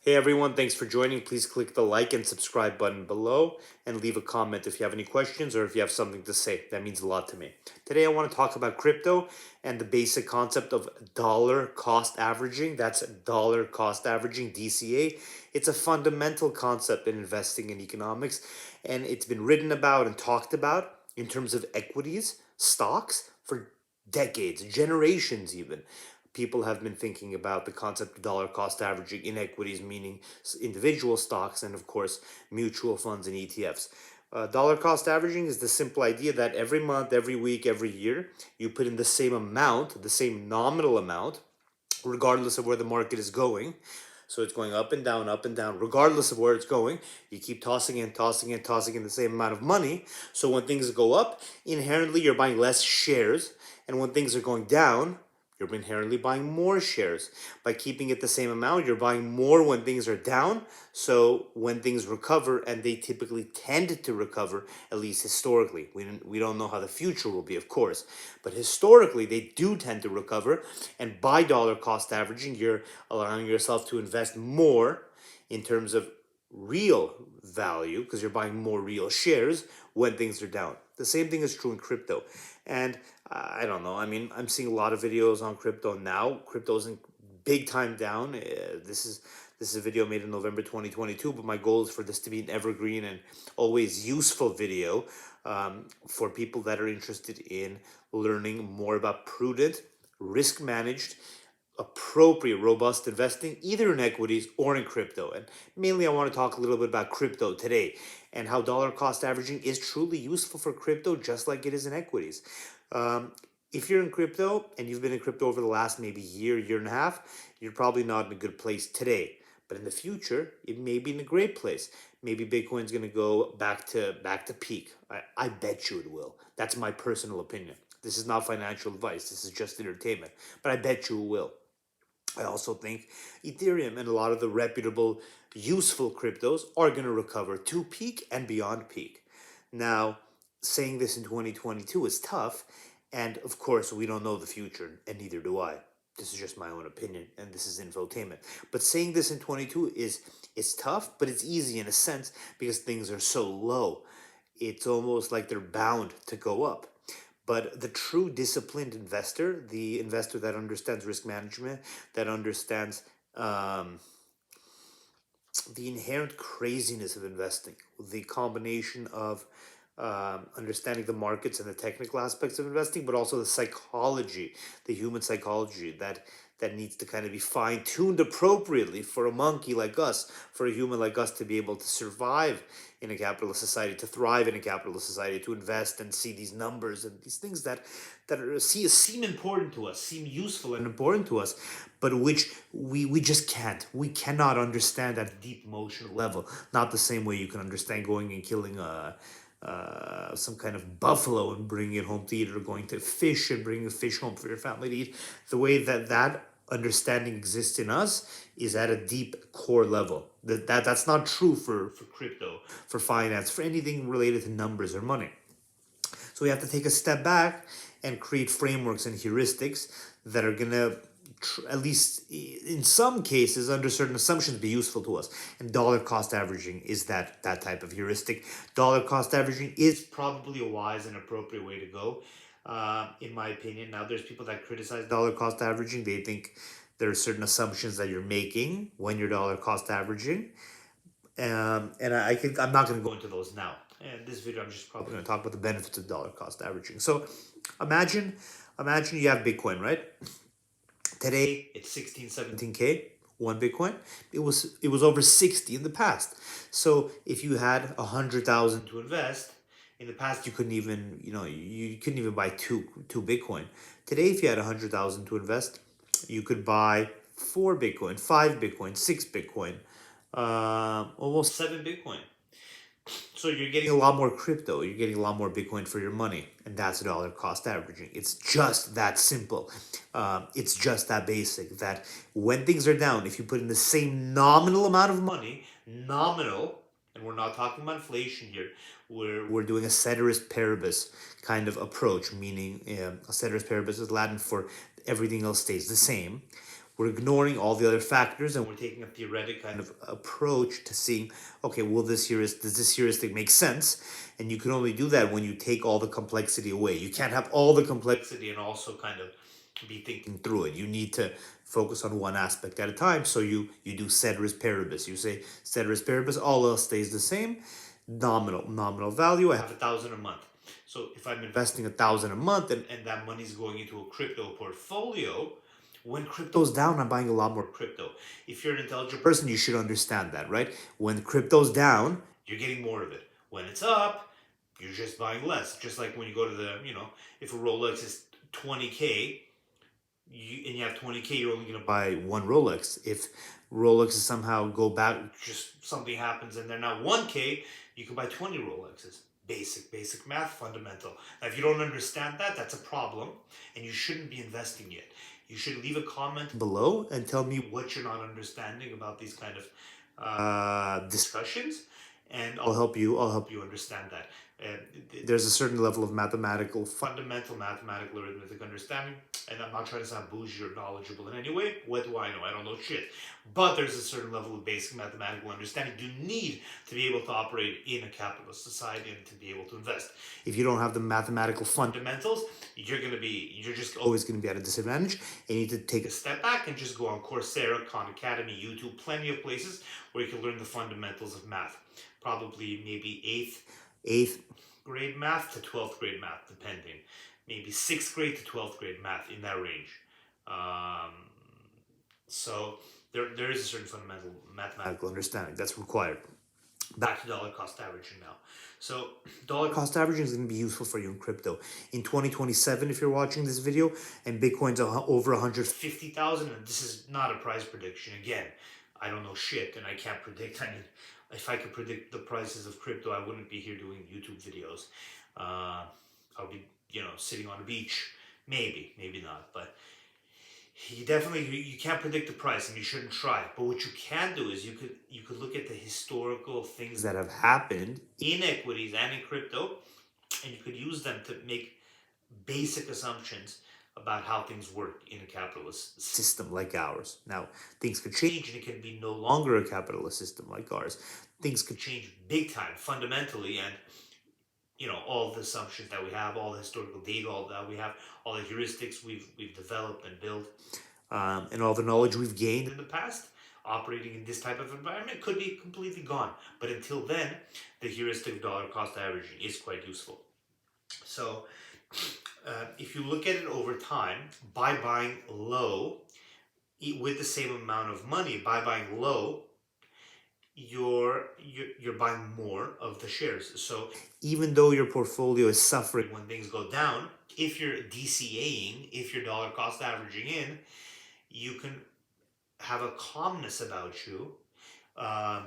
Hey everyone, thanks for joining. Please click the like and subscribe button below and leave a comment if you have any questions or if you have something to say. That means a lot to me. Today I want to talk about crypto and the basic concept of dollar cost averaging. That's dollar cost averaging, DCA. It's a fundamental concept in investing in economics, and it's been written about and talked about in terms of equities, stocks for decades, generations even. People have been thinking about the concept of dollar cost averaging in equities, meaning individual stocks, and of course, mutual funds and ETFs. Dollar cost averaging is the simple idea that every month, every week, every year, you put in the same amount, the same nominal amount, regardless of where the market is going. So it's going up and down, regardless of where it's going. You keep tossing in, tossing in, tossing in the same amount of money. So when things go up, inherently you're buying less shares. And when things are going down, you're inherently buying more shares. By keeping it the same amount, you're buying more when things are down. So when things recover, and they typically tend to recover, at least historically, we don't know how the future will be, of course, but historically they do tend to recover. And by dollar cost averaging, you're allowing yourself to invest more in terms of real value because you're buying more real shares when things are down. The same thing is true in crypto. And I don't know. I mean, I'm seeing a lot of videos on crypto now. Crypto's in big time down. This is a video made in November 2022, but my goal is for this to be an evergreen and always useful video for people that are interested in learning more about prudent, risk managed, appropriate, robust investing, either in equities or in crypto. And mainly, I want to talk a little bit about crypto today and how dollar cost averaging is truly useful for crypto, just like it is in equities. Um, if you're in crypto and you've been in crypto over the last maybe year and a half, you're probably not in a good place today. But in the future, it may be in a great place. Maybe Bitcoin's going to go back to peak. I bet you it will. That's my personal opinion. This is not financial advice. This is just entertainment. But I bet you it will. I also think Ethereum and a lot of the reputable, useful cryptos are going to recover to peak and beyond peak. Now, saying this in 2022 is tough, and of course, we don't know the future, and neither do I. This is just my own opinion, and this is infotainment. But saying this in 22 is it's tough, but it's easy in a sense because things are so low. It's almost like they're bound to go up. But the true disciplined investor, the investor that understands risk management, that understands the inherent craziness of investing, the combination of understanding the markets and the technical aspects of investing, but also the psychology, the human psychology that needs to kind of be fine tuned appropriately for a monkey like us, for a human like us to be able to survive in a capitalist society, to thrive in a capitalist society, to invest and see these numbers and these things that seem important to us, seem useful and important to us, but which we just can't. We cannot understand at a deep emotional level. Not the same way you can understand going and killing some kind of buffalo and bringing it home to eat, or going to fish and bringing a fish home for your family to eat. The way that understanding exists in us is at a deep core level. That's not true for crypto, for finance, for anything related to numbers or money. So we have to take a step back and create frameworks and heuristics that are going to, at least in some cases, under certain assumptions, be useful to us. And dollar cost averaging is that type of heuristic. Dollar cost averaging is probably a wise and appropriate way to go, in my opinion. Now, there's people that criticize dollar cost averaging. They think there are certain assumptions that you're making when you're dollar cost averaging. And I think I'm not going to go into those now. And this video, I'm just probably going to talk about the benefits of dollar cost averaging. So imagine, imagine you have Bitcoin, right? Today it's 16, 17K, one Bitcoin. It was over 60 in the past. So if you had 100,000 to invest, in the past you couldn't even, you couldn't even buy two Bitcoin. Today, if you had 100,000 to invest, you could buy 4 Bitcoin, 5 Bitcoin, 6 Bitcoin, almost 7 Bitcoin. So you're getting a lot more crypto, you're getting a lot more Bitcoin for your money, and that's dollar cost averaging. It's just that simple. It's just that basic. That when things are down, if you put in the same nominal amount of money, nominal, and we're not talking about inflation here. We're doing a ceteris paribus kind of approach, meaning a ceteris paribus is Latin for everything else stays the same. we're ignoring all the other factors and we're taking a theoretic kind of approach to seeing, okay, does this heuristic make sense? And you can only do that when you take all the complexity away. You can't have all the complexity and also kind of be thinking through it. You need to focus on one aspect at a time. So you do ceteris paribus. You say ceteris paribus, all else stays the same. Nominal value. I have 1,000 a month. So if I'm investing 1,000 a month and that money's going into a crypto portfolio, when crypto's down, I'm buying a lot more crypto. If you're an intelligent person, you should understand that, right? When crypto's down, you're getting more of it. When it's up, you're just buying less. Just like when you go to if a Rolex is 20K, and you have 20K, you're only going to buy one Rolex. If Rolexes somehow go back, just something happens and they're now 1K, you can buy 20 Rolexes. Basic math, fundamental. Now, if you don't understand that, that's a problem, and you shouldn't be investing yet. You should leave a comment below and tell me what you're not understanding about these kind of discussions, and I'll help you understand that. There's a certain level of fundamental mathematical arithmetic understanding, and I'm not trying to sound bougie or knowledgeable in any way. What do I know? I don't know shit. But there's a certain level of basic mathematical understanding you need to be able to operate in a capitalist society and to be able to invest. If you don't have the mathematical fundamentals, you're just always going to be at a disadvantage, and you need to take a step back and just go on Coursera, Khan Academy, YouTube, plenty of places where you can learn the fundamentals of math. Probably maybe eighth grade math to 12th grade math, depending. Maybe 6th grade to 12th grade math, in that range. So there is a certain fundamental mathematical understanding that's required. Back to dollar cost averaging now. So dollar cost averaging is going to be useful for you in crypto. In 2027, if you're watching this video, and Bitcoin's over 150,000, and this is not a price prediction. Again, I don't know shit, and I can't predict. I mean, if I could predict the prices of crypto, I wouldn't be here doing YouTube videos. I'll be, sitting on a beach. Maybe not, but you can't predict the price, and you shouldn't try. But what you can do is you could look at the historical things that have happened in equities and in crypto, and you could use them to make basic assumptions about how things work in a capitalist system like ours. Now, things could change, and it can be no longer a capitalist system like ours. Things could change big time, fundamentally, and all the assumptions that we have, all the historical data, all that we have, all the heuristics we've developed and built, and all the knowledge we've gained in the past, operating in this type of environment, could be completely gone. But until then, the heuristic of dollar cost averaging is quite useful. So, if you look at it over time, by buying low, with the same amount of money, by buying low, you're buying more of the shares. So even though your portfolio is suffering when things go down, if you're DCAing, if you're dollar cost averaging in, you can have a calmness about you, a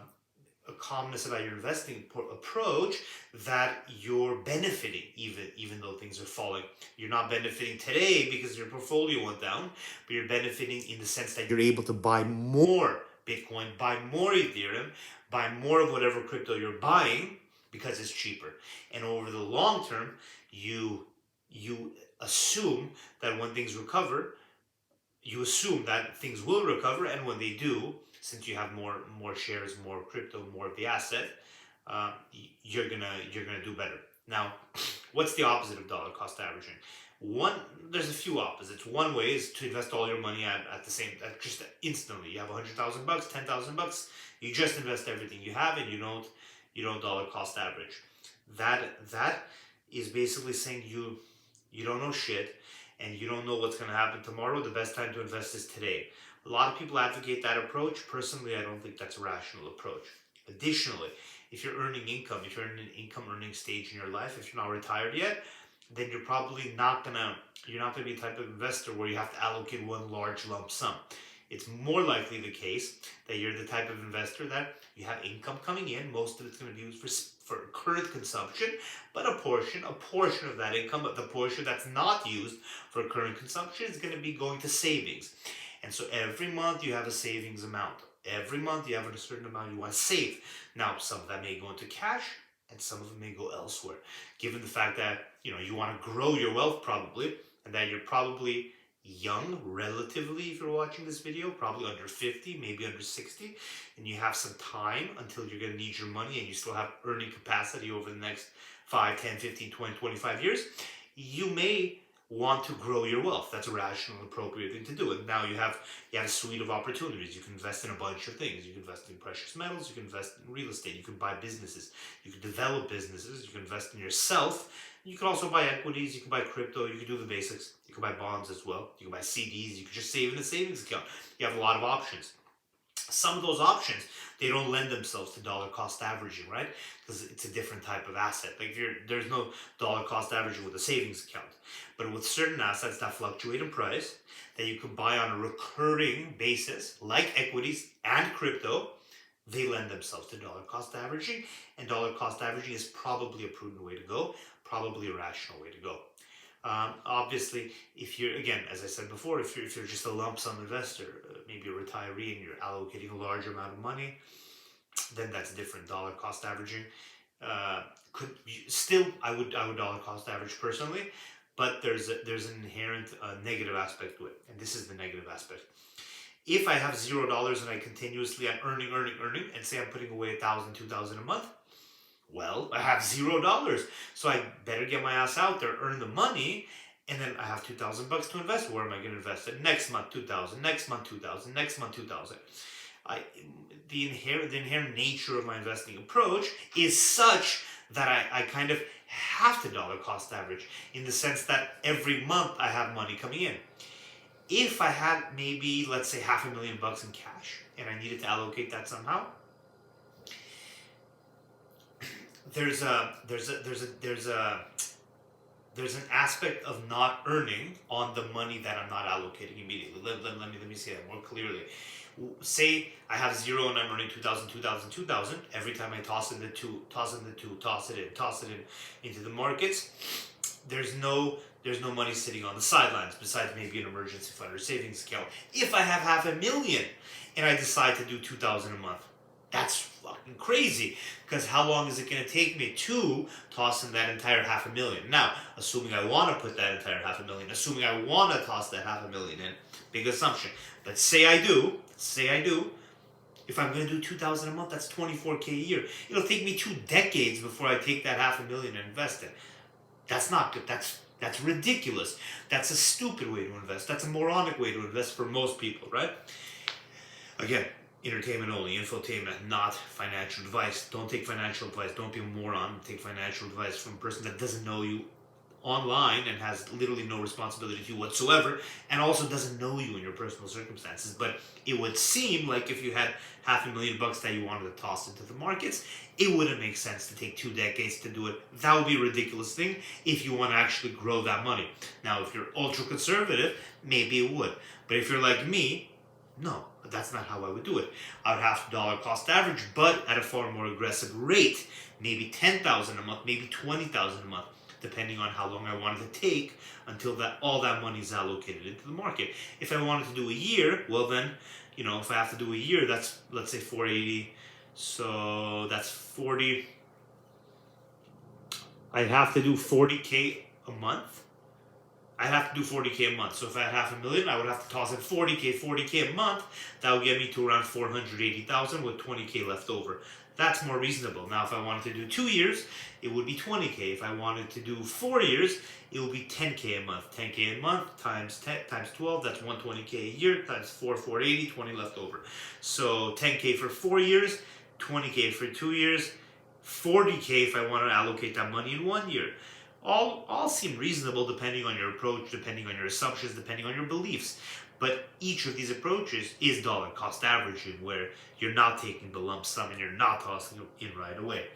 calmness about your investing approach, that you're benefiting even though things are falling. You're not benefiting today because your portfolio went down, but you're benefiting in the sense that you're able to buy more Bitcoin, buy more Ethereum, buy more of whatever crypto you're buying because it's cheaper. And over the long term, you assume that when things recover, you assume that things will recover, and when they do, since you have more shares, more crypto, more of the asset, you're gonna do better. Now, what's the opposite of dollar cost averaging? There's a few opposites. One way is to invest all your money at just instantly. You have $100,000, $10,000, you just invest everything you have, and you don't dollar cost average. That is basically saying you don't know shit, and you don't know what's going to happen tomorrow. The best time to invest is today. A lot of people advocate that approach. Personally, I don't think that's a rational approach. Additionally, if you're earning income, if you're in an income earning stage in your life, if you're not retired yet, then you're probably not gonna be the type of investor where you have to allocate one large lump sum. It's more likely the case that you're the type of investor that you have income coming in. Most of it's going to be used for current consumption, but a portion of that income, but the portion that's not used for current consumption, is going to be going to savings. And so every month you have a savings amount. Every month you have a certain amount you want to save. Now, some of that may go into cash, and some of it may go elsewhere. Given the fact that you want to grow your wealth probably, and that you're probably young, relatively, if you're watching this video, probably under 50, maybe under 60, and you have some time until you're going to need your money and you still have earning capacity over the next 5, 10, 15, 20, 25 years, you may want to grow your wealth. That's a rational and appropriate thing to do. And now you have a suite of opportunities. You can invest in a bunch of things. You can invest in precious metals, you can invest in real estate, you can buy businesses, you can develop businesses, you can invest in yourself. You can also buy equities, you can buy crypto, you can do the basics, you can buy bonds as well, you can buy CDs, you can just save in a savings account. You have a lot of options. Some of those options, they don't lend themselves to dollar cost averaging, right? Because it's a different type of asset. Like there's no dollar cost averaging with a savings account. But with certain assets that fluctuate in price, that you can buy on a recurring basis, like equities and crypto, they lend themselves to dollar cost averaging. And dollar cost averaging is probably a prudent way to go, probably a rational way to go. Obviously, if you're, again, as I said before, if you're just a lump sum investor, maybe a retiree, and you're allocating a large amount of money, then that's different. Dollar cost averaging I would dollar cost average personally, but there's an inherent negative aspect to it, and this is the negative aspect. If I have $0 and I continuously am earning, and say I'm putting away $1,000, $2,000 a month, well, I have $0, so I better get my ass out there, earn the money, and then I have $2,000 to invest. Where am I going to invest it? Next month, 2,000. Next month, 2,000. Next month, 2,000. The inherent nature of my investing approach is such that I kind of have to dollar cost average, in the sense that every month I have money coming in. If I had maybe, let's say, $500,000 in cash, and I needed to allocate that somehow, there's an aspect of not earning on the money that I'm not allocating immediately. Let me say that more clearly. Say I have 0 and I'm earning 2,000, 2,000, 2,000. Every time I toss it in into the markets, there's no money sitting on the sidelines besides maybe an emergency fund or savings account. If I have $500,000 and I decide to do 2,000 a month, that's fucking crazy, because how long is it going to take me to toss in that entire $500,000? Now, assuming I want to put that entire $500,000, assuming I want to toss that $500,000 in, big assumption, but say I do, if I'm going to do 2,000 a month, that's 24K a year. It'll take me 2 decades before I take that $500,000 and invest it. That's not good. That's ridiculous. That's a stupid way to invest. That's a moronic way to invest for most people, right? Again, entertainment only, infotainment, not financial advice. Don't take financial advice. Don't be a moron. Take financial advice from a person that doesn't know you online and has literally no responsibility to you whatsoever, and also doesn't know you in your personal circumstances. But it would seem like if you had $500,000 that you wanted to toss into the markets, it wouldn't make sense to take 2 decades to do it. That would be a ridiculous thing if you want to actually grow that money. Now, if you're ultra conservative, maybe it would. But if you're like me, no, that's not how I would do it. I would have to dollar cost average, but at a far more aggressive rate. Maybe $10,000 a month, maybe $20,000 a month, depending on how long I wanted to take until all that money is allocated into the market. If I wanted to do a year, well then, if I have to do a year, that's, let's say, 480. So that's 40. I'd have to do 40K a month. I'd have to do 40K a month. So if I had $500,000, I would have to toss in 40K a month. That would get me to around 480,000 with 20K left over. That's more reasonable. Now, if I wanted to do 2 years, it would be 20K. If I wanted to do 4 years, it would be 10K a month. 10K a month times 10 times 12, that's 120K a year, times 480, 20 left over. So 10K for 4 years, 20K for 2 years, 40K if I want to allocate that money in 1 year. All seem reasonable depending on your approach, depending on your assumptions, depending on your beliefs. But each of these approaches is dollar cost averaging, where you're not taking the lump sum and you're not tossing it in right away,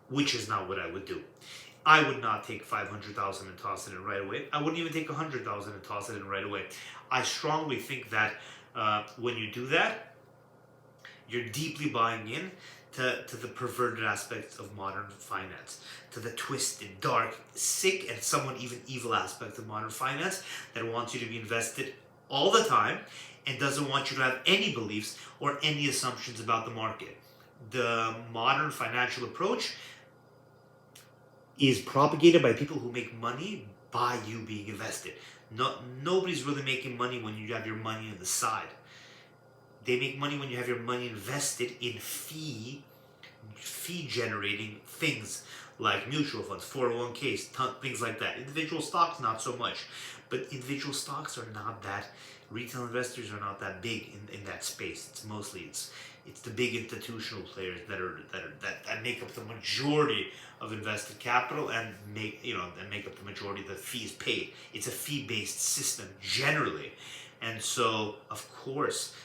which is not what I would do. I would not take 500,000 and toss it in right away. I wouldn't even take 100,000 and toss it in right away. I strongly think that when you do that, you're deeply buying in to the perverted aspects of modern finance, to the twisted, dark, sick, and somewhat even evil aspect of modern finance that wants you to be invested all the time and doesn't want you to have any beliefs or any assumptions about the market. The modern financial approach is propagated by people who make money by you being invested. Nobody's really making money when you have your money on the side. They make money when you have your money invested in fee generating things like mutual funds, 401ks, things like that. Individual stocks, not so much. But individual stocks are not that, retail investors are not that big in that space. It's mostly it's the big institutional players that make up the majority of invested capital and make up the majority of the fees paid. It's a fee-based system generally. And so, of course,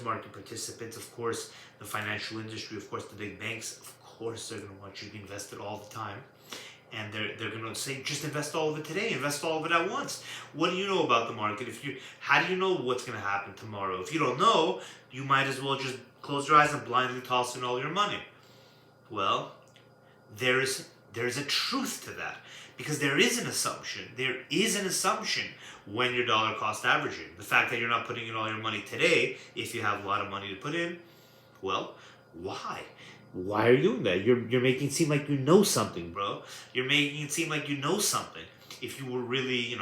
market participants, of course, the financial industry, of course, the big banks, of course, they're going to want you to be invested all the time. And they're going to say, just invest all of it today, invest all of it at once. What do you know about the market? How do you know what's going to happen tomorrow? If you don't know, you might as well just close your eyes and blindly toss in all your money. Well, there's a truth to that, because there is an assumption. There is an assumption when you're dollar cost averaging. The fact that you're not putting in all your money today, if you have a lot of money to put in, well, why? Why are you doing that? You're making it seem like you know something, bro. You're making it seem like you know something. If you were really,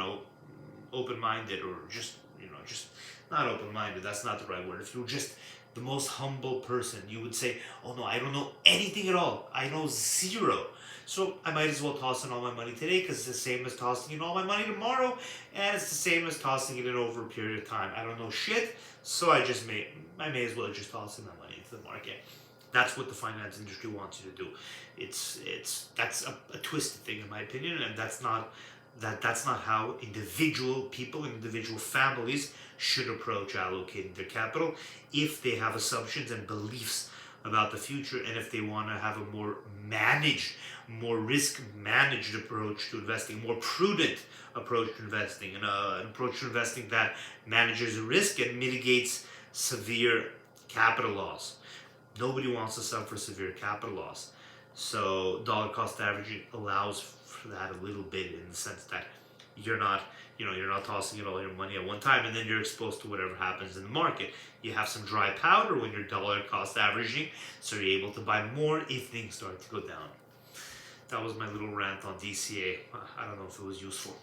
open-minded, or just not open-minded, that's not the right word. If you were just the most humble person, you would say, oh no, I don't know anything at all. I know zero. So I might as well toss in all my money today, because it's the same as tossing in all my money tomorrow, and it's the same as tossing it in over a period of time. I don't know shit, so I may as well just toss in my money into the market. That's what the finance industry wants you to do. That's a twisted thing, in my opinion, and that's not how individual people and individual families should approach allocating their capital if they have assumptions and beliefs about the future, and if they want to have a more risk managed approach to investing, a more prudent approach to investing, and an approach to investing that manages risk and mitigates severe capital loss. Nobody wants to suffer severe capital loss. So dollar cost averaging allows for that a little bit, in the sense that you're not tossing in all your money at one time, and then you're exposed to whatever happens in the market. You have some dry powder when you're dollar cost averaging, so you're able to buy more if things start to go down. That was my little rant on DCA. I don't know if it was useful.